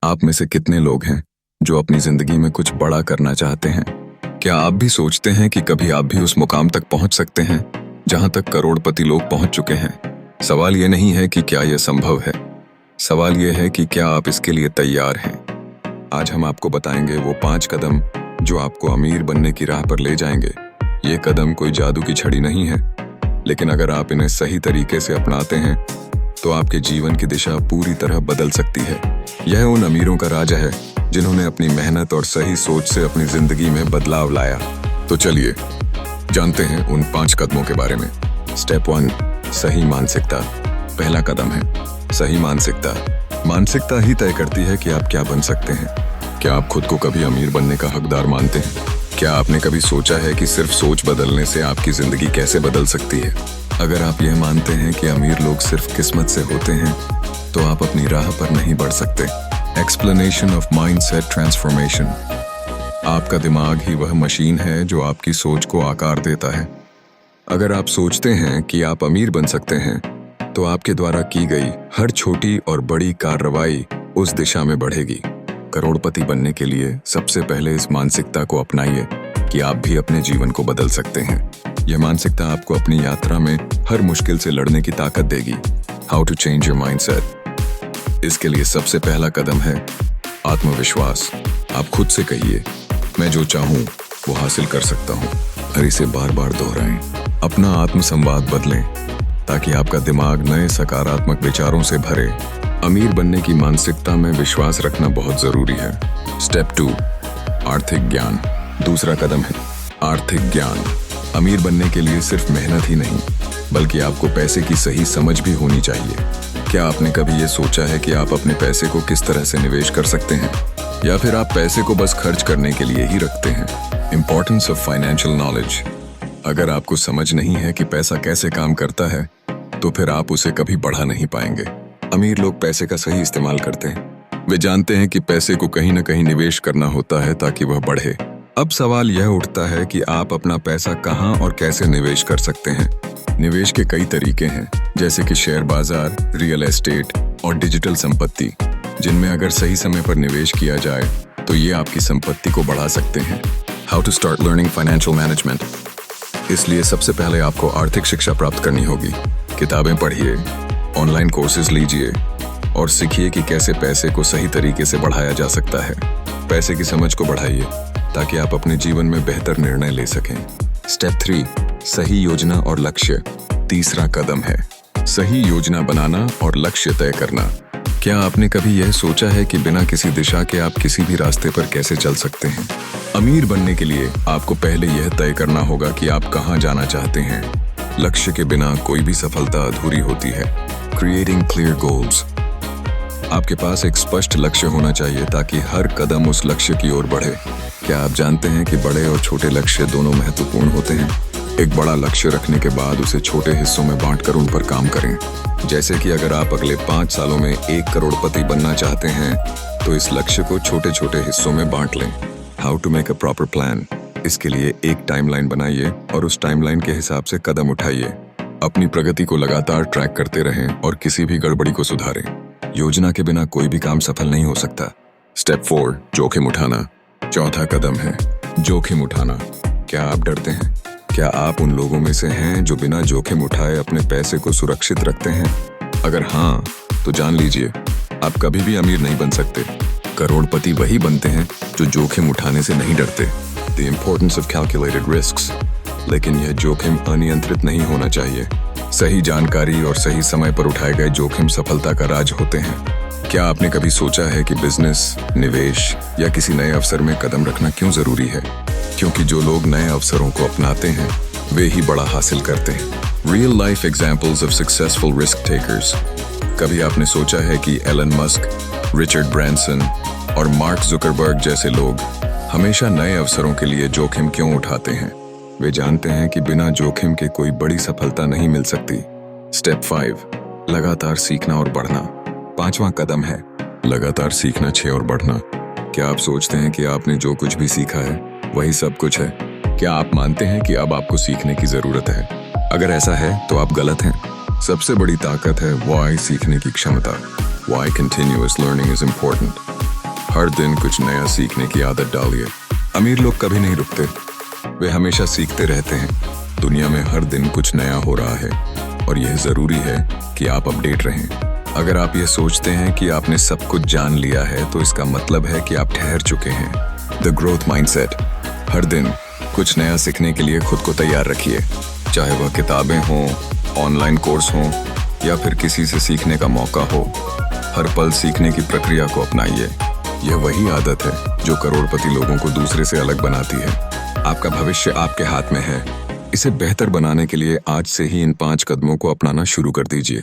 आप में से कितने लोग हैं जो अपनी जिंदगी में कुछ बड़ा करना चाहते हैं? क्या आप भी सोचते हैं कि कभी आप भी उस मुकाम तक पहुंच सकते हैं जहां तक करोड़पति लोग पहुंच चुके हैं? सवाल ये नहीं है कि क्या यह संभव है, सवाल यह है कि क्या आप इसके लिए तैयार हैं। आज हम आपको बताएंगे वो 5 कदम जो आपको अमीर बनने की राह पर ले जाएंगे। ये कदम कोई जादू की छड़ी नहीं है, लेकिन अगर आप इन्हें सही तरीके से अपनाते हैं तो आपके जीवन की दिशा पूरी तरह बदल सकती है। यह उन अमीरों का राज है जिन्होंने अपनी मेहनत और सही सोच से अपनी जिंदगी में बदलाव लाया। तो चलिए जानते हैं उन 5 कदमों के बारे में। स्टेप 1, सही मानसिकता। पहला कदम है सही मानसिकता। मानसिकता ही तय करती है कि आप क्या बन सकते हैं। क्या आप खुद को कभी अमीर बनने का हकदार मानते हैं? क्या आपने कभी सोचा है कि सिर्फ सोच बदलने से आपकी जिंदगी कैसे बदल सकती है? अगर आप यह मानते हैं कि अमीर लोग सिर्फ किस्मत से होते हैं, तो आप अपनी राह पर नहीं बढ़ सकते। Explanation of mindset transformation. आपका दिमाग ही वह मशीन है जो आपकी सोच को आकार देता है। अगर आप सोचते हैं कि आप अमीर बन सकते हैं, तो आपके द्वारा की गई हर छोटी और बड़ी कार्रवाई उस दिशा में बढ़ेगी। करोड़पति बनने के लिए सबसे पहले इस मानसिकता को अपनाइए कि आप भी अपने जीवन को बदल सकते हैं। यह मानसिकता आपको अपनी यात्रा में हर मुश्किल से लड़ने की ताकत देगी। How to change your mindset. इसके लिए सबसे पहला कदम है आत्मविश्वास। आप खुद से कहिए, मैं जो चाहूं वो हासिल कर सकता हूं, और इसे बार बार दोहराएं। अपना आत्मसंवाद बदलें ताकि आपका दिमाग नए सकारात्मक विचारों से भरे। अमीर बनने की मानसिकता में विश्वास रखना बहुत जरूरी है। स्टेप 2, आर्थिक ज्ञान। दूसरा कदम है आर्थिक ज्ञान। अमीर बनने के लिए सिर्फ मेहनत ही नहीं, बल्कि आपको पैसे की सही समझ भी होनी चाहिए। क्या आपने कभी ये सोचा है कि आप अपने पैसे को किस तरह से निवेश कर सकते हैं, या फिर आप पैसे को बस खर्च करने के लिए ही रखते हैं? Importance of financial knowledge. अगर आपको समझ नहीं है कि पैसा कैसे काम करता है, तो फिर आप उसे कभी बढ़ा नहीं पाएंगे। अमीर लोग पैसे का सही इस्तेमाल करते हैं। वे जानते हैं कि पैसे को कहीं न कहीं निवेश करना होता है ताकि वह बढ़े। अब सवाल यह उठता है कि आप अपना पैसा कहां और कैसे निवेश कर सकते हैं। निवेश के कई तरीके हैं, जैसे कि शेयर बाजार, रियल एस्टेट और डिजिटल संपत्ति, जिनमें अगर सही समय पर निवेश किया जाए तो ये आपकी संपत्ति को बढ़ा सकते हैं। How to start learning financial management. इसलिए सबसे पहले आपको आर्थिक शिक्षा प्राप्त करनी होगी। किताबें पढ़िए, ऑनलाइन कोर्सेज लीजिए और सीखिए कि कैसे पैसे को सही तरीके से बढ़ाया जा सकता है। पैसे की समझ को बढ़ाइए ताकि आप अपने जीवन में बेहतर निर्णय ले सकें। स्टेप 3, सही योजना और लक्ष्य। तीसरा कदम है सही योजना बनाना और लक्ष्य तय करना। क्या आपने कभी यह सोचा है कि बिना किसी दिशा के आप किसी भी रास्ते पर कैसे चल सकते हैं? अमीर बनने के लिए आपको पहले यह तय करना होगा कि आप कहां जाना चाहते हैं। लक्ष्य के बिना कोई भी सफलता अधूरी होती है। Creating clear goals. आपके पास एक स्पष्ट लक्ष्य होना चाहिए ताकि हर कदम उस लक्ष्य की ओर बढ़े। क्या आप जानते हैं कि बड़े और छोटे लक्ष्य दोनों महत्वपूर्ण होते हैं? एक बड़ा लक्ष्य रखने के बाद उसे छोटे हिस्सों में बांटकर उन पर काम करें। जैसे कि अगर आप अगले 5 सालों में 1 करोड़पति बनना चाहते हैं, तो इस लक्ष्य को छोटे छोटे हिस्सों में बांट लें। How to make a proper plan. इसके लिए एक टाइमलाइन बनाइए और उस टाइमलाइन के हिसाब से कदम उठाइए। अपनी प्रगति को लगातार ट्रैक करते रहें और किसी भी गड़बड़ी को सुधारें। योजना के बिना कोई भी काम सफल नहीं हो सकता। स्टेप 4, जोखिम उठाना। चौथा कदम है जोखिम उठाना। क्या आप डरते हैं? क्या आप उन लोगों में से हैं जो बिना जोखिम उठाए अपने पैसे को सुरक्षित रखते हैं? अगर हाँ, तो जान लीजिए आप कभी भी अमीर नहीं बन सकते। करोड़पति वही बनते हैं जो जोखिम उठाने से नहीं डरते। The importance of calculated risks. लेकिन यह जोखिम अनियंत्रित नहीं होना चाहिए। सही जानकारी और सही समय पर उठाए गए जोखिम सफलता का राज होते हैं। क्या आपने कभी सोचा है कि बिजनेस, निवेश या किसी नए अवसर में कदम रखना क्यों जरूरी है? क्योंकि जो लोग नए अवसरों को अपनाते हैं वे ही बड़ा हासिल करते हैं। Real life examples of successful risk takers. कभी आपने सोचा है कि एलन मस्क, रिचर्ड ब्रांसन और मार्क जुकरबर्ग जैसे लोग हमेशा नए अवसरों के लिए जोखिम क्यों उठाते हैं? वे जानते हैं कि बिना जोखिम के कोई बड़ी सफलता नहीं मिल सकती। स्टेप 5, लगातार सीखना और बढ़ना। 5वां कदम है लगातार सीखना, 6 और बढ़ना। क्या आप सोचते हैं कि आपने जो कुछ भी सीखा है वही सब कुछ है? क्या आप मानते हैं कि अब आपको सीखने की जरूरत है? अगर ऐसा है तो आप गलत हैं। सबसे बड़ी ताकत है वाई सीखने की क्षमता। Why continuous learning is important. हर दिन कुछ नया सीखने की आदत डालिए। अमीर लोग कभी नहीं रुकते, वे हमेशा सीखते रहते हैं। दुनिया में हर दिन कुछ नया हो रहा है और यह जरूरी है कि आप अपडेट रहें। अगर आप ये सोचते हैं कि आपने सब कुछ जान लिया है तो इसका मतलब है कि आप ठहर चुके हैं। The growth mindset. हर दिन कुछ नया सीखने के लिए खुद को तैयार रखिए, चाहे वह किताबें हों, ऑनलाइन कोर्स हों या फिर किसी से सीखने का मौका हो। हर पल सीखने की प्रक्रिया को अपनाइए। यह वही आदत है जो करोड़पति लोगों को दूसरे से अलग बनाती है। आपका भविष्य आपके हाथ में है। इसे बेहतर बनाने के लिए आज से ही इन 5 कदमों को अपनाना शुरू कर दीजिए।